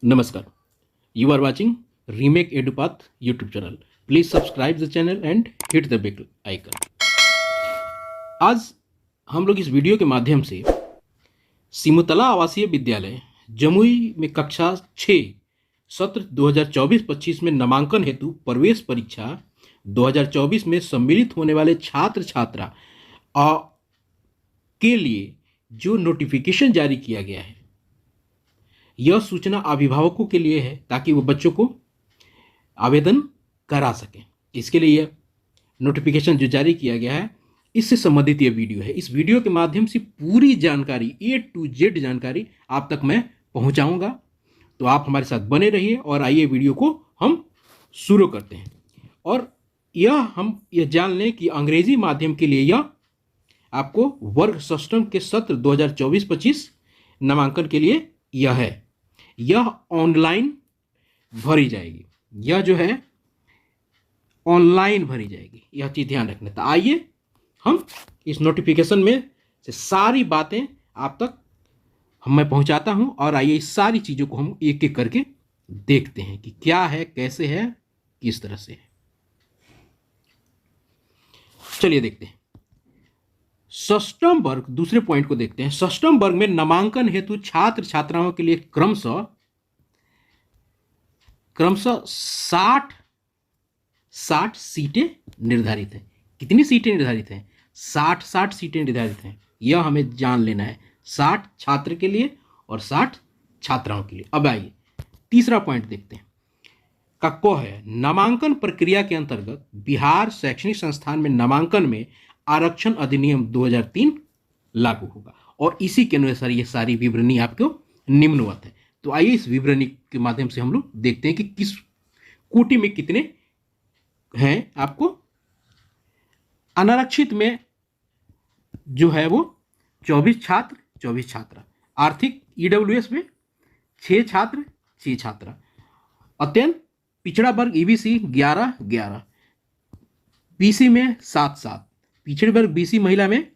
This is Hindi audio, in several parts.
Namaskar. You are watching Remake EduPath YouTube channel. Please subscribe the channel and hit the bell icon. आज हम लोग इस वीडियो के माध्यम से सिमुतला आवासीय विद्यालय जमुई में कक्षा 6 सत्र 2024-25 में नामांकन हेतु प्रवेश परीक्षा 2024 में सम्मिलित होने वाले छात्र छात्रा के लिए जो नोटिफिकेशन जारी किया गया है, यह सूचना अभिभावकों के लिए है ताकि वो बच्चों को आवेदन करा सकें। इसके लिए यह नोटिफिकेशन जो जारी किया गया है, इससे संबंधित यह वीडियो है। इस वीडियो के माध्यम से पूरी जानकारी A to Z जानकारी आप तक मैं पहुंचाऊंगा, तो आप हमारे साथ बने रहिए। और आइए वीडियो को हम शुरू करते हैं। और हम यह जान लें कि अंग्रेजी माध्यम के लिए यह आपको वर्ग सिस्टम के सत्र 2024-25 नामांकन के लिए यह ऑनलाइन भरी जाएगी। यह जो है ऑनलाइन भरी जाएगी, यह चीज़ ध्यान रखना। तो आइए हम इस नोटिफिकेशन में से सारी बातें आप तक मैं पहुंचाता हूं, और आइए इस सारी चीज़ों को हम एक एक करके देखते हैं कि क्या है, कैसे है, किस तरह से है। चलिए देखते हैं। सष्टम वर्ग, दूसरे पॉइंट को देखते हैं। सष्टम वर्ग में नामांकन हेतु छात्र छात्राओं के लिए क्रमशः 60 सीटें निर्धारित हैं। कितनी सीटें निर्धारित हैं? 60 सीटें निर्धारित हैं। यह हमें जान लेना है, 60 छात्र के लिए और 60 छात्राओं के लिए। अब आइए तीसरा पॉइंट देखते हैं। कक्को है, नामांकन प्रक्रिया के अंतर्गत बिहार शैक्षणिक संस्थान में नामांकन में आरक्षण अधिनियम 2003 लागू होगा, और इसी के अनुसार ये सारी विवरणी आपको निम्नवत है। तो आइए इस विवरणी के माध्यम से हम लोग देखते हैं कि किस कोटि में कितने हैं। आपको अनारक्षित में जो है वो 24 छात्र 24 छात्रा, आर्थिक EWS में 6 छात्र 6 छात्रा, अत्यंत पिछड़ा वर्ग EBC 11 BC में 7 पिछड़े वर्ग BC महिला में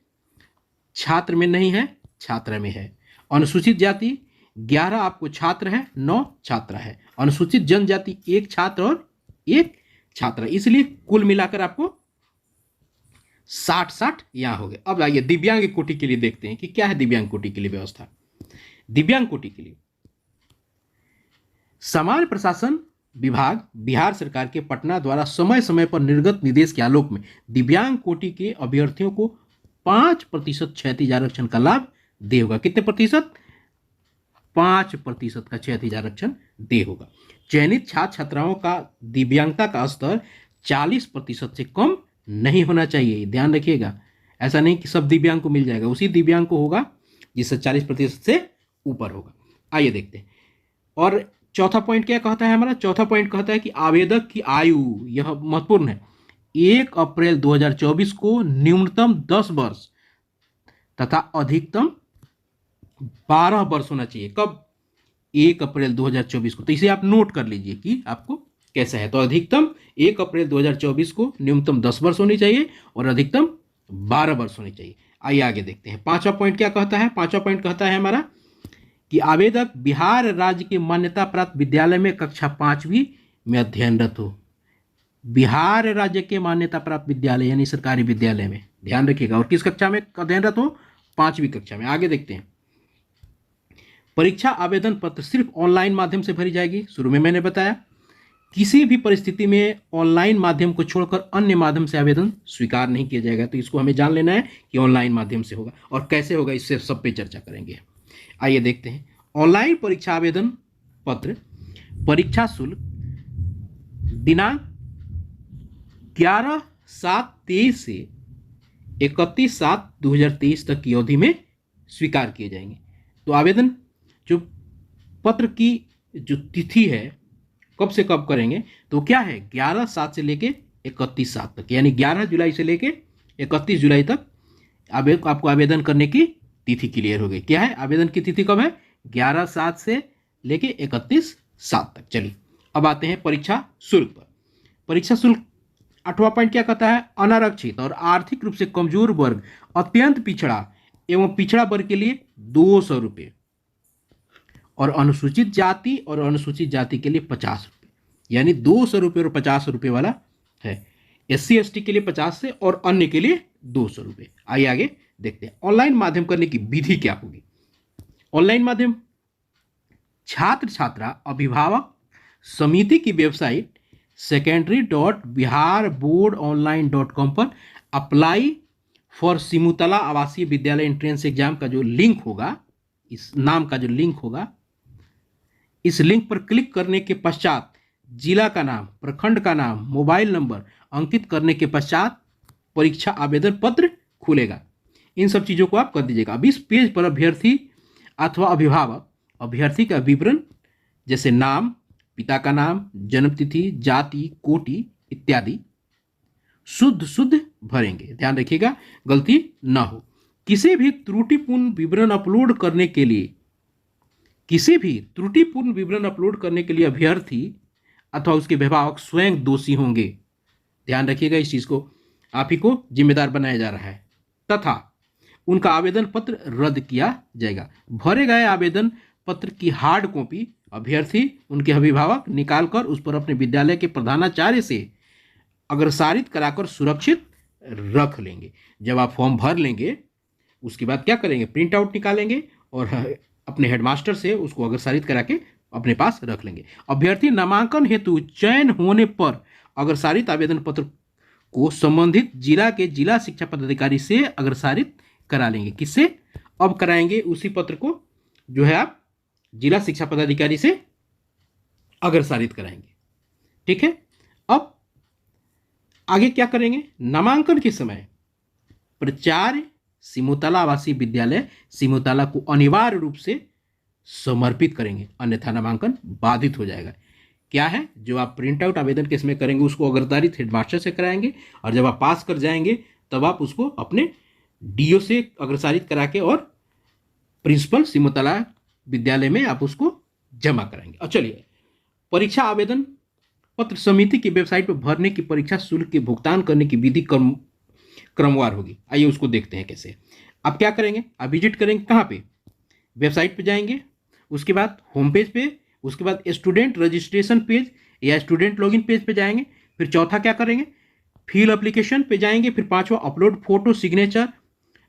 छात्र में नहीं है, छात्रा में है। अनुसूचित जाति 11 आपको छात्र है, 9 छात्रा है। अनुसूचित जनजाति 1 छात्र और 1 छात्रा, इसलिए कुल मिलाकर आपको 60 यहां हो गए। अब आइए दिव्यांग कोटि के लिए देखते हैं कि क्या है दिव्यांग कोटि के लिए व्यवस्था। दिव्यांग कोटि के लिए सामान्य प्रशासन विभाग बिहार सरकार के पटना द्वारा समय समय पर निर्गत निर्देश के आलोक में दिव्यांग कोटि के अभ्यर्थियों को 5% क्षैतिज आरक्षण का लाभ दे होगा। कितने प्रतिशत? 5% का क्षैतिज आरक्षण दे होगा। चयनित छात्र छात्राओं का दिव्यांगता का स्तर 40% से कम नहीं होना चाहिए। ध्यान रखिएगा, ऐसा नहीं कि सब दिव्यांग को मिल जाएगा, उसी दिव्यांग को होगा जिससे 40% से ऊपर होगा। आइए देखते हैं। और चौथा पॉइंट क्या कहता है हमारा? चौथा पॉइंट कहता है कि आवेदक की आयु, यह महत्वपूर्ण है, 1 अप्रैल 2024 को न्यूनतम 10 वर्ष तथा अधिकतम 12 वर्ष होना चाहिए। कब? 1 अप्रैल 2024 को। तो इसे आप नोट कर लीजिए कि आपको कैसा है। तो अधिकतम 1 अप्रैल 2024 को न्यूनतम 10 वर्ष होनी चाहिए और अधिकतम 12 वर्ष होनी चाहिए। आइए आगे देखते हैं। पांचवा पॉइंट क्या कहता है? पांचवा पॉइंट कहता है हमारा कि आवेदक बिहार राज्य के मान्यता प्राप्त विद्यालय में कक्षा 5वीं में अध्ययनरत हो। बिहार राज्य के मान्यता प्राप्त विद्यालय यानी सरकारी विद्यालय में, ध्यान रखिएगा। और किस कक्षा में अध्ययनरत हो? 5वीं कक्षा में। आगे देखते हैं। परीक्षा आवेदन पत्र सिर्फ ऑनलाइन माध्यम से भरी जाएगी। शुरू में मैंने बताया किसी भी परिस्थिति में ऑनलाइन माध्यम को छोड़कर अन्य माध्यम से आवेदन स्वीकार नहीं किया जाएगा। तो इसको हमें जान लेना है कि ऑनलाइन माध्यम से होगा और कैसे होगा, इससे सब पे चर्चा करेंगे। आइए देखते हैं। ऑनलाइन परीक्षा आवेदन पत्र, परीक्षा शुल्क दिनांक 11/7/23 से 31/7/2023 तक की अवधि में स्वीकार किए जाएंगे। तो आवेदन जो पत्र की जो तिथि है, कब से कब करेंगे, तो क्या है? 11/7 से लेके 31/7 तक, यानी 11 जुलाई से लेके 31 जुलाई तक आपको आवेदन करने की तिथि क्लियर हो गई। क्या है? आवेदन की तिथि कब है? 11/7 से लेके 31/7 तक। चलिए अब आते हैं परीक्षा शुल्क पर। परीक्षा शुल्क 8वां पॉइंट क्या कहता है? अनारक्षित और आर्थिक रूप से कमजोर वर्ग, अत्यंत पिछड़ा एवं पिछड़ा वर्ग के लिए 200 रुपये, और अनुसूचित जाति और अनुसूचित जाति के लिए 50 रुपये, यानी 200 रुपये और 50 रुपये वाला है। SC ST के लिए 50 से और अन्य के लिए 200 रुपये। आइए आगे देखते हैं ऑनलाइन माध्यम करने की विधि क्या होगी। ऑनलाइन माध्यम, छात्र छात्रा अभिभावक समिति की वेबसाइट secondary.biharboardonline.com पर अप्लाई फॉर सिमुतला आवासीय विद्यालय एंट्रेंस एग्जाम का जो लिंक होगा, इस नाम का जो लिंक होगा, इस लिंक पर क्लिक करने के पश्चात जिला का नाम, प्रखंड का नाम, मोबाइल नंबर अंकित करने के पश्चात परीक्षा आवेदन पत्र खुलेगा। इन सब चीज़ों को आप कर दीजिएगा। अब इस पेज पर अभ्यर्थी अथवा अभिभावक अभ्यर्थी का विवरण जैसे नाम, पिता का नाम, जन्मतिथि, जाति, कोटि इत्यादि शुद्ध भरेंगे। ध्यान रखिएगा गलती ना हो। किसी भी त्रुटिपूर्ण विवरण अपलोड करने के लिए अभ्यर्थी अथवा उसके अभिभावक स्वयं दोषी होंगे। ध्यान रखिएगा इस चीज को, आप ही को जिम्मेदार बनाया जा रहा है, तथा उनका आवेदन पत्र रद्द किया जाएगा। भरे गए आवेदन पत्र की हार्ड कॉपी अभ्यर्थी, उनके अभिभावक निकालकर उस पर अपने विद्यालय के प्रधानाचार्य से अग्रसारित कराकर सुरक्षित रख लेंगे। जब आप फॉर्म भर लेंगे उसके बाद क्या करेंगे, प्रिंट आउट निकालेंगे और अपने हेडमास्टर से उसको अग्रसारित करा के अपने पास रख लेंगे। अभ्यर्थी नामांकन हेतु चयन होने पर अग्रसारित आवेदन पत्र को संबंधित जिला के जिला शिक्षा पदाधिकारी से अग्रसारित करा लेंगे। किससे अब कराएंगे, उसी पत्र को जो है आप जिला शिक्षा पदाधिकारी से अग्रसारित कराएंगे। ठीक है, अब आगे क्या करेंगे, नामांकन के समय प्राचार्य सिमुतला आवासीय विद्यालय सिमुतला को अनिवार्य रूप से समर्पित करेंगे, अन्यथा नामांकन बाधित हो जाएगा। क्या है, जो आप प्रिंट आउट आवेदन के समय करेंगे उसको अग्रसारित हेडमास्टर से कराएंगे, और जब आप पास कर जाएंगे तब आप उसको अपने DO से अग्रसारित करा के और प्रिंसिपल सिमुतला विद्यालय में आप उसको जमा कराएंगे। और चलिए, परीक्षा आवेदन पत्र समिति की वेबसाइट पर भरने की परीक्षा शुल्क के भुगतान करने की विधि क्रमवार होगी। आइए उसको देखते हैं कैसे। आप क्या करेंगे, आप विजिट करेंगे कहाँ पे, वेबसाइट पे जाएंगे, उसके बाद होम पेज पे, उसके बाद स्टूडेंट रजिस्ट्रेशन पेज या स्टूडेंट लॉगिन पेज पे जाएंगे। फिर चौथा क्या करेंगे, फिल एप्लीकेशन पे जाएंगे। फिर पांचवा अपलोड फोटो सिग्नेचर।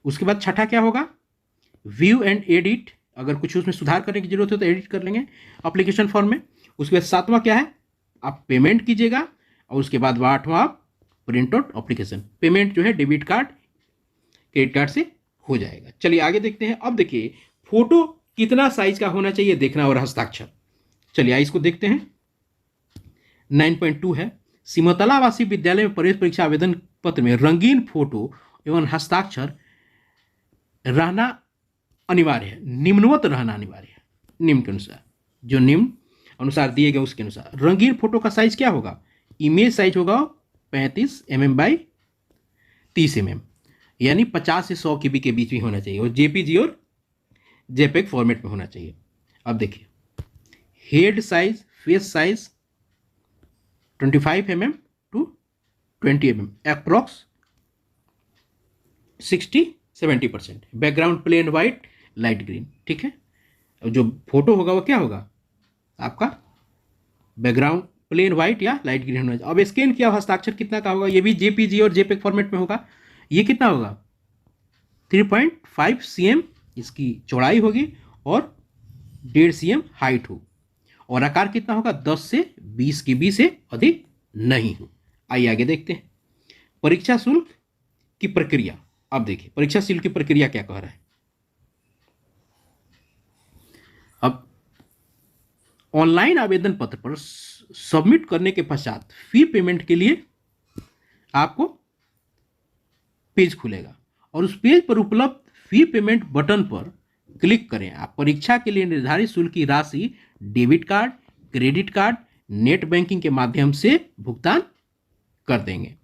उसके बाद छठा क्या होगा, व्यू एंड एडिट, अगर कुछ उसमें सुधार करने की जरूरत हो तो एडिट कर लेंगे एप्लीकेशन फॉर्म में। उसके बाद सातवां क्या है, आप पेमेंट कीजिएगा, और उसके बाद आठवां आप प्रिंट आउट एप्लीकेशन। पेमेंट जो है डेबिट कार्ड क्रेडिट कार्ड से हो जाएगा। चलिए आगे देखते हैं। अब देखिए, फोटो कितना साइज का होना चाहिए देखना, और हस्ताक्षर। चलिए इसको देखते हैं। 9.2 है, सिमुतला आवासीय विद्यालय में प्रवेश परीक्षा आवेदन पत्र में रंगीन फोटो एवं हस्ताक्षर रहना अनिवार्य है, निम्नवत रहना अनिवार्य है। निम्न के अनुसार, जो निम्न अनुसार दिए गए उसके अनुसार रंगीन फोटो का साइज क्या होगा, इमेज साइज होगा 35 mm बाई 30 mm, यानी 50 से 100 KB के बीच में होना चाहिए, और JPG और JPEG फॉर्मेट में होना चाहिए। अब देखिए, head size, face size 25 mm to 20 mm, approx 60-70%। Background plain white, light green. ठीक है, जो फोटो होगा वो क्या होगा आपका, बैकग्राउंड प्लेन वाइट या लाइट ग्रीन होना चाहिए। अब स्कैन किया हस्ताक्षर कितना का होगा, ये भी JPG और JPEG फॉर्मेट में होगा। ये कितना होगा, 3.5 cm इसकी चौड़ाई होगी और 1.5 cm हाइट हो, और आकार कितना होगा, 10 से 20 KB से अधिक नहीं हो। आइए आगे देखते हैं परीक्षा शुल्क की प्रक्रिया। अब देखिए परीक्षा शुल्क की प्रक्रिया क्या कह रहा है। अब ऑनलाइन आवेदन पत्र पर सबमिट करने के पश्चात फी पेमेंट के लिए आपको पेज खुलेगा, और उस पेज पर उपलब्ध फी पेमेंट बटन पर क्लिक करें। आप परीक्षा के लिए निर्धारित शुल्क की राशि debit card, credit card, net banking के माध्यम से भुगतान कर देंगे।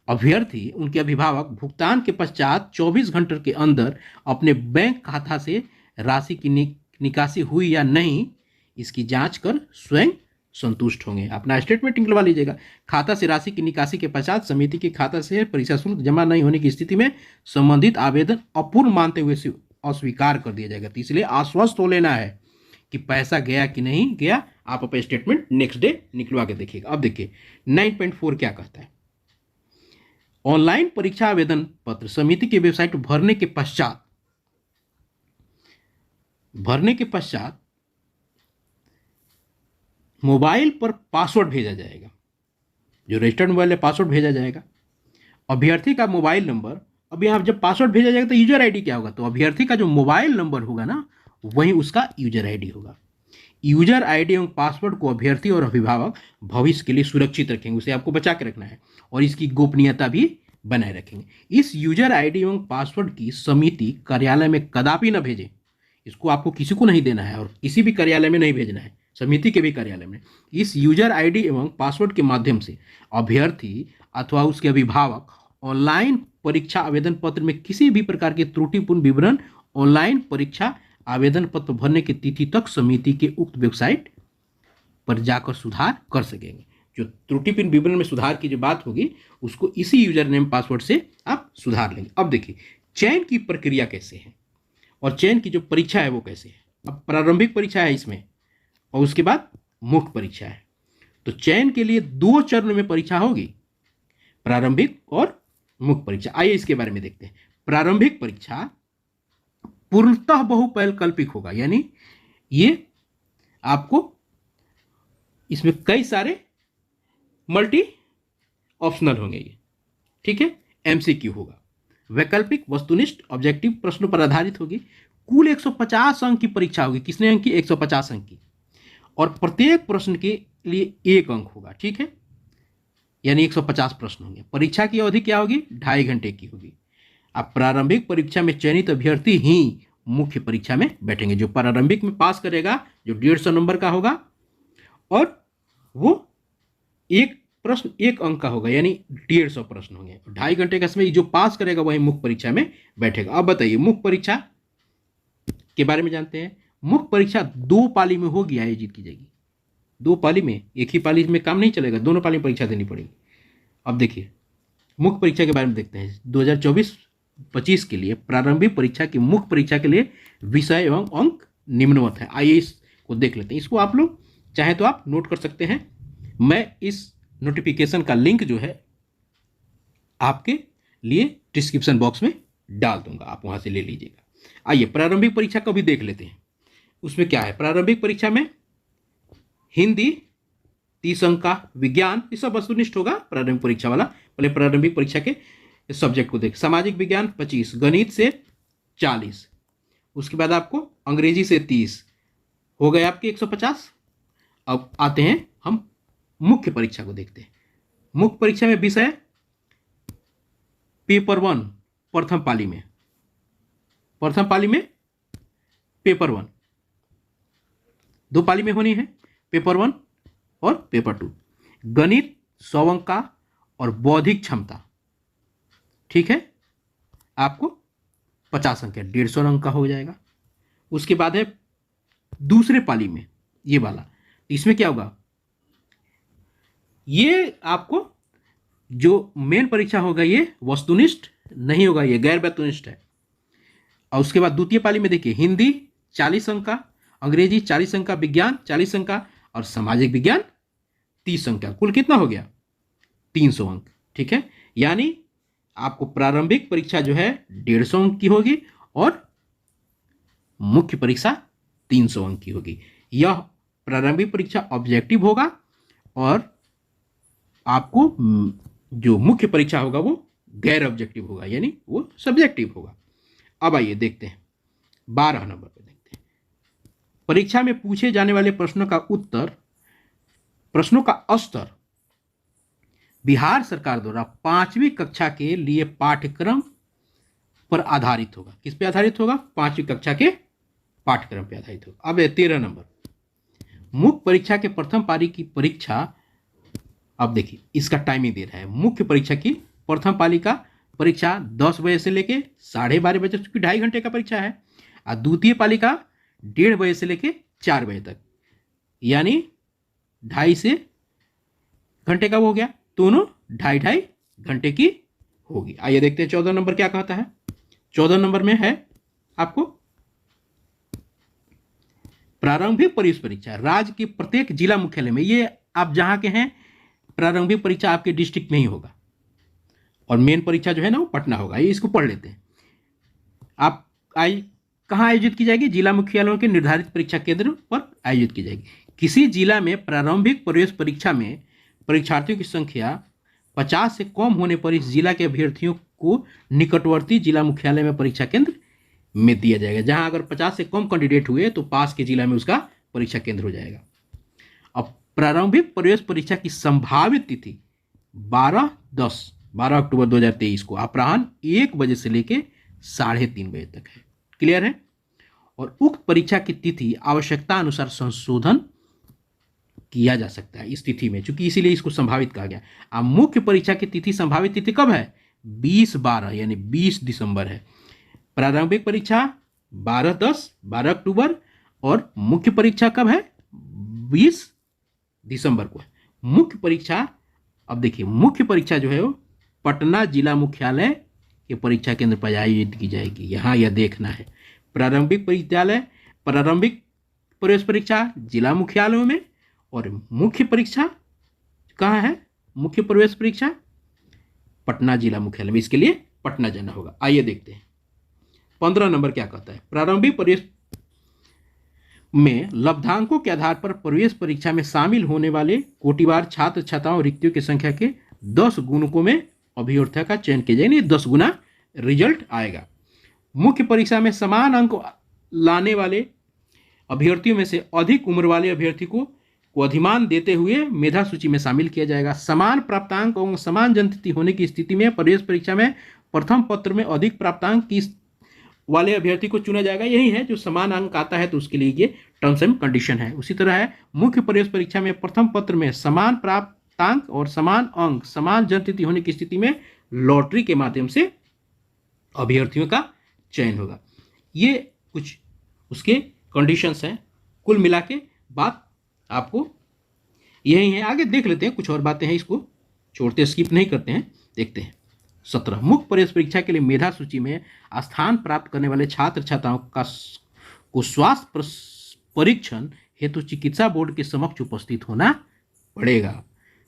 अभ्यर्थी, उनके अभिभावक भुगतान के पश्चात 24 घंटे के अंदर अपने बैंक खाता से राशि की निकासी हुई या नहीं, इसकी जांच कर स्वयं संतुष्ट होंगे। अपना स्टेटमेंट निकलवा लीजिएगा। खाता से राशि की निकासी के पश्चात समिति के खाता से परीक्षा शुल्क जमा नहीं होने की स्थिति में संबंधित आवेदन अपूर्ण मानते हुए अस्वीकार कर दिया जाएगा। तो इसलिए आश्वस्त हो लेना है कि पैसा गया कि नहीं गया, आप अपना स्टेटमेंट नेक्स्ट डे निकलवा के देखिएगा। अब देखिए 9.4 क्या कहता है। ऑनलाइन परीक्षा आवेदन पत्र समिति की वेबसाइट भरने के पश्चात मोबाइल पर पासवर्ड भेजा जाएगा, जो रजिस्टर्ड मोबाइल है पासवर्ड भेजा जाएगा। अभ्यर्थी का मोबाइल नंबर, अब यहाँ जब पासवर्ड भेजा जाएगा तो यूजर आईडी क्या होगा, तो अभ्यर्थी का जो मोबाइल नंबर होगा ना वही उसका यूजर आईडी होगा। यूजर आईडी एवं पासवर्ड को अभ्यर्थी और अभिभावक भविष्य के लिए सुरक्षित रखेंगे, उसे आपको बचा के रखना है और इसकी गोपनीयता भी बनाए रखेंगे। इस यूजर आईडी एवं पासवर्ड की समिति कार्यालय में कदापि न भेजें, इसको आपको किसी को नहीं देना है और किसी भी कार्यालय में नहीं भेजना है, समिति के भी कार्यालय में। इस यूजर आईडी एवं पासवर्ड के माध्यम से अभ्यर्थी अथवा उसके अभिभावक ऑनलाइन परीक्षा आवेदन पत्र में किसी भी प्रकार के त्रुटिपूर्ण विवरण ऑनलाइन परीक्षा आवेदन पत्र भरने की तिथि तक समिति के उक्त वेबसाइट पर जाकर सुधार कर सकेंगे। जो त्रुटिपूर्ण विवरण में सुधार की जो बात होगी उसको इसी यूजर नेम पासवर्ड से आप सुधार लेंगे। अब देखिए चयन की प्रक्रिया कैसे है और चयन की जो परीक्षा है वो कैसे है। अब प्रारंभिक परीक्षा है इसमें और उसके बाद मुख्य परीक्षा है। तो चयन के लिए 2 चरण में परीक्षा होगी, प्रारंभिक और मुख्य परीक्षा। आइए इसके बारे में देखते हैं। प्रारंभिक परीक्षा पूर्णतः बहुवैकल्पिक होगा, यानी ये आपको इसमें कई सारे मल्टी ऑप्शनल होंगे ये, ठीक है। एमसीक्यू होगा। वैकल्पिक वस्तुनिष्ठ ऑब्जेक्टिव प्रश्नों पर आधारित होगी। कुल 150 अंक की परीक्षा होगी। कितने अंक की? 150 अंक की। और प्रत्येक प्रश्न के लिए 1 अंक होगा, ठीक है, यानी 150 प्रश्न होंगे। परीक्षा की अवधि क्या होगी? 2.5 घंटे की होगी। अब प्रारंभिक परीक्षा में चयनित अभ्यर्थी ही मुख्य परीक्षा में बैठेंगे। जो प्रारंभिक में पास करेगा जो 150 नंबर का होगा और वो एक प्रश्न 1 अंक का होगा, यानी 150 प्रश्न होंगे। 2.5 घंटे का समय जो पास करेगा वही मुख्य परीक्षा में बैठेगा। अब बताइए मुख्य परीक्षा के बारे में जानते हैं। मुख्य परीक्षा 2 पाली में होगी, आयोजित की जाएगी। 2 पाली में, एक ही पाली में काम नहीं चलेगा, दोनों पाली में परीक्षा देनी पड़ेगी। अब देखिए मुख्य परीक्षा के बारे में देखते हैं। 2024-25 के लिए प्रारंभिक परीक्षा की मुख्य परीक्षा के लिए विषय एवं अंक निम्नवत है। आइए इसको देख लेते हैं। इसको आप लोग चाहे तो आप नोट कर सकते हैं। मैं इस नोटिफिकेशन का लिंक जो है आपके लिए डिस्क्रिप्शन बॉक्स में डाल दूंगा, आप वहां से ले लीजिएगा। आइए प्रारंभिक परीक्षा को भी देख लेते हैं। उसमें क्या है? प्रारंभिक परीक्षा में हिंदी 30 अंक का, विज्ञान, ये सब वस्तुनिष्ठ होगा प्रारंभिक परीक्षा वाला। पहले प्रारंभिक परीक्षा के सब्जेक्ट को देख। सामाजिक विज्ञान 25, गणित से 40, उसके बाद आपको अंग्रेजी से 30 हो गए आपके 150। अब आते हैं हम मुख्य परीक्षा को देखते हैं। मुख्य परीक्षा में विषय पेपर 1 प्रथम पाली में, पेपर 1 2 पाली में होनी है, पेपर 1 और पेपर 2। गणित 100 अंक का और बौद्धिक क्षमता, ठीक है, आपको 50 अंक है, 150 अंक का हो जाएगा। उसके बाद है दूसरे पाली में ये वाला। इसमें क्या होगा? ये आपको जो मेन परीक्षा होगा ये वस्तुनिष्ठ नहीं होगा, ये गैर वस्तुनिष्ठ है। और उसके बाद द्वितीय पाली में देखिए हिंदी 40 अंक का, अंग्रेजी 40 अंक का, विज्ञान 40 अंक का और सामाजिक विज्ञान 30 अंक का। कुल कितना हो गया? 300 अंक, ठीक है। यानी आपको प्रारंभिक परीक्षा जो है 150 अंक की होगी और मुख्य परीक्षा 300 अंक की होगी। यह प्रारंभिक परीक्षा ऑब्जेक्टिव होगा और आपको जो मुख्य परीक्षा होगा वो गैर ऑब्जेक्टिव होगा, यानी वो सब्जेक्टिव होगा। अब आइए देखते हैं 12 नंबर पर देखते हैं। परीक्षा में पूछे जाने वाले प्रश्नों का स्तर बिहार सरकार द्वारा 5वीं कक्षा के लिए पाठ्यक्रम पर आधारित होगा। किस पे आधारित होगा? 5वीं कक्षा के पाठ्यक्रम पर आधारित होगा। अब 13 नंबर मुख्य परीक्षा के प्रथम पारी की परीक्षा। अब देखिए इसका टाइमिंग दे रहा है। मुख्य परीक्षा की प्रथम पाली का परीक्षा 10 बजे से लेके 12:30 बजे, क्योंकि 2.5 घंटे का परीक्षा है। और द्वितीय पाली का 1:30 बजे से लेके 4 बजे तक, यानी 2.5 से घंटे का वो हो गया, दोनों 2.5 घंटे की होगी। आइए देखते हैं 14 नंबर क्या कहता है। 14 नंबर में है आपको प्रारंभिक प्रवेश परीक्षा राज्य के प्रत्येक जिला मुख्यालय में, ये आप जहां के हैं प्रारंभिक परीक्षा आपके डिस्ट्रिक्ट में ही होगा, और मेन परीक्षा जो है ना वो पटना होगा। ये इसको पढ़ लेते हैं। आप कहाँ आयोजित की जाएगी? जिला मुख्यालयों के निर्धारित परीक्षा केंद्र पर आयोजित की जाएगी। किसी जिला में प्रारंभिक प्रवेश परीक्षा में परीक्षार्थियों की संख्या 50 से कम होने पर इस जिला के अभ्यर्थियों को निकटवर्ती जिला मुख्यालय में परीक्षा केंद्र में दिया जाएगा। जहां अगर 50 से कम कैंडिडेट हुए तो पास के जिला में उसका परीक्षा केंद्र हो जाएगा। अब प्रारंभिक प्रवेश परीक्षा की संभावित तिथि 12 अक्टूबर 2023 को अपराह्न 1 बजे से लेकर 3:30 बजे तक है। क्लियर है? और उक्त परीक्षा की तिथि आवश्यकता अनुसार संशोधन किया जा सकता है इस तिथि में, चूंकि इसीलिए इसको संभावित कहा गया। अब मुख्य परीक्षा की तिथि संभावित तिथि कब है? 20/12 यानी 20 दिसंबर है। प्रारंभिक परीक्षा 12 अक्टूबर और मुख्य परीक्षा कब है? 20 दिसंबर को है मुख्य परीक्षा। अब देखिए मुख्य परीक्षा जो है वो पटना जिला मुख्यालय के परीक्षा केंद्र पर आयोजित की जाएगी। यहाँ यह देखना है प्रारंभिक प्रवेश परीक्षा जिला मुख्यालयों में, और मुख्य परीक्षा कहाँ है? मुख्य प्रवेश परीक्षा पटना जिला मुख्यालय में। इसके लिए पटना जाना होगा। आइए देखते हैं 15 नंबर क्या कहता है। प्रारंभिक प्रवेश में लब्धांकों के आधार पर प्रवेश परीक्षा में शामिल होने वाले कोटिवार छात्र छात्राओं रिक्तियों की संख्या के 10 गुणकों में अभ्यर्थियों का चयन किया जाएगा। 10 गुना रिजल्ट आएगा। मुख्य परीक्षा में समान अंक लाने वाले अभ्यर्थियों में से अधिक उम्र वाले अभ्यर्थी को अधिमान देते हुए मेधा सूची में शामिल किया जाएगा। समान प्राप्तांक और समान जनतिथि होने की स्थिति में प्रवेश परीक्षा में प्रथम पत्र में अधिक प्राप्तांक की वाले अभ्यर्थी को चुना जाएगा। यही है जो समान अंक आता है तो उसके लिए ये टर्म्स एंड कंडीशन है। उसी तरह है मुख्य प्रवेश परीक्षा में प्रथम पत्र में समान प्राप्तांक और समान अंक समान जनतिथि होने की स्थिति में लॉटरी के माध्यम से अभ्यर्थियों का चयन होगा। ये कुछ उसके कंडीशंस हैं। कुल मिला के बात आपको यही है। आगे देख लेते हैं, कुछ और बातें हैं, इसको छोड़ते स्किप नहीं करते हैं, देखते हैं। 17 मुख्य प्रवेश परीक्षा के लिए मेधा सूची में स्थान प्राप्त करने वाले छात्र छात्राओं को स्वास्थ्य परीक्षण हेतु चिकित्सा बोर्ड के समक्ष उपस्थित होना पड़ेगा,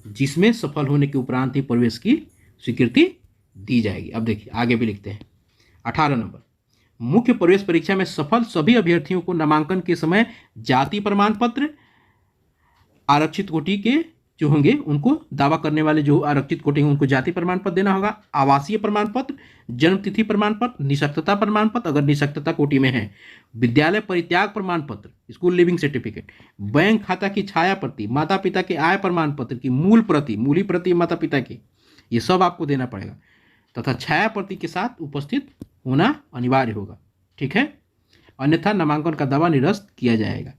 जिसमें सफल होने के उपरांत ही प्रवेश की स्वीकृति दी जाएगी। अब देखिए आगे भी लिखते हैं 18 नंबर। मुख्य प्रवेश परीक्षा में सफल सभी अभ्यर्थियों को नामांकन के समय जाति प्रमाण पत्र, आरक्षित कोटि के जो होंगे उनको दावा करने वाले जो आरक्षित कोटि हैं उनको जाति प्रमाण पत्र देना होगा, आवासीय प्रमाण पत्र, जन्मतिथि प्रमाण पत्र, निःशक्तता प्रमाण पत्र अगर निःशक्तता कोटि में है, विद्यालय परित्याग प्रमाण पत्र, स्कूल लिविंग सर्टिफिकेट, बैंक खाता की छाया प्रति, माता पिता के आय प्रमाण पत्र की मूली प्रति माता पिता की, ये सब आपको देना पड़ेगा तथा छाया प्रति के साथ उपस्थित होना अनिवार्य होगा। ठीक है, अन्यथा नामांकन का दावा निरस्त किया जाएगा।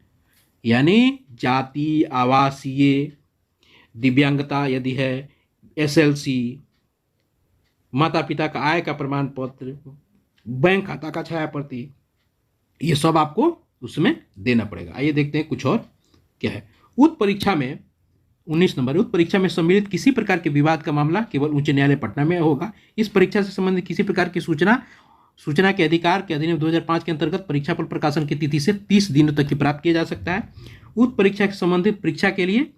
यानी जाति, आवासीय, दिव्यांगता यदि है, एसएलसी, माता पिता का आय का प्रमाण पत्र, बैंक खाता का छाया प्रति, ये सब आपको उसमें देना पड़ेगा। आइए देखते हैं कुछ और क्या है। उक्त परीक्षा में 19 नंबर, उक्त परीक्षा में सम्मिलित किसी प्रकार के विवाद का मामला केवल उच्च न्यायालय पटना में होगा। इस परीक्षा से संबंधित किसी प्रकार की सूचना के अधिकार के अधिनियम 2005 के अंतर्गत परीक्षा फल प्रकाशन की तिथि से 30 दिनों तक की प्राप्त किया जा सकता है। उक्त परीक्षा से संबंधित परीक्षा के लिए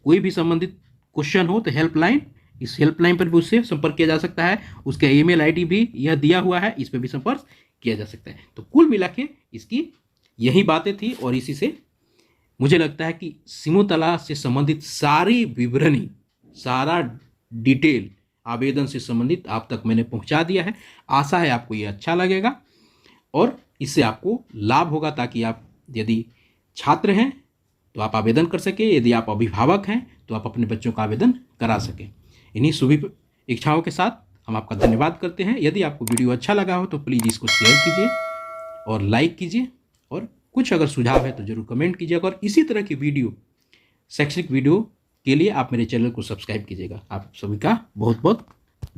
कोई भी संबंधित क्वेश्चन हो तो हेल्पलाइन, इस हेल्पलाइन पर भी उससे संपर्क किया जा सकता है। उसका ईमेल आईडी भी यह दिया हुआ है, इस पर भी संपर्क किया जा सकता है। तो कुल मिला के इसकी यही बातें थी और इसी से मुझे लगता है कि सिमुतला से संबंधित सारी विवरणी, सारा डिटेल आवेदन से संबंधित आप तक मैंने पहुंचा दिया है। आशा है आपको ये अच्छा लगेगा और इससे आपको लाभ होगा, ताकि आप यदि छात्र हैं तो आप आवेदन कर सकें, यदि आप अभिभावक हैं तो आप अपने बच्चों का आवेदन करा सकें। इन्हीं शुभ इच्छाओं के साथ हम आपका धन्यवाद करते हैं। यदि आपको वीडियो अच्छा लगा हो तो प्लीज़ इसको शेयर कीजिए और लाइक कीजिए, और कुछ अगर सुझाव है तो जरूर कमेंट कीजिएगा। और इसी तरह की वीडियो, शैक्षणिक वीडियो के लिए आप मेरे चैनल को सब्सक्राइब कीजिएगा। आप सभी का बहुत बहुत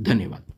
धन्यवाद।